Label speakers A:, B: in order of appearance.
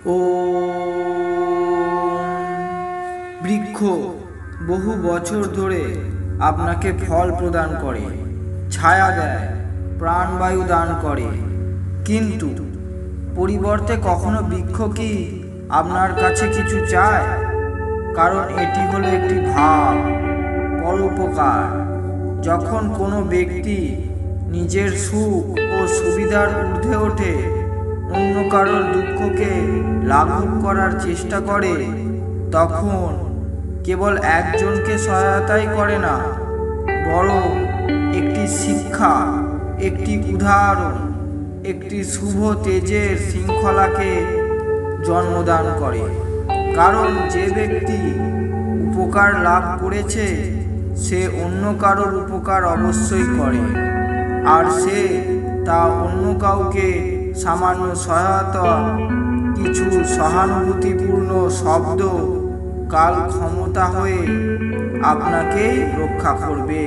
A: ও বৃক্ষ বহু বছর ধরে আপনাকে ফল প্রদান করে, ছায়া দেয়, প্রাণবায়ু দান করে, কিন্তু পরিবর্তে কখনো বৃক্ষ কি আপনার কাছে কিছু চায়? কারণ এটি হলো একটি ভাব, পরোপকার। যখন কোনো ব্যক্তি নিজের সুখ ও সুবিধার ঊর্ধ্বে ওঠে, অন্য কারোর দুঃখকে লাঘব করার চেষ্টা করে, তখন কেবল একজনকে সহায়তাই করে না, বরং একটি শিক্ষা, একটি উদাহরণ, একটি শুভ তেজের শৃঙ্খলাকে জন্মদান করে। কারণ যে ব্যক্তি উপকার লাভ করেছে, সে অন্য কারোর উপকার অবশ্যই করে, আর সে তা অন্য কাউকে সামান্য সহায়তা, কিছু সহানুভূতিপূর্ণ শব্দ কাল ক্ষমতা হয়ে আপনাকেই রক্ষা করবে।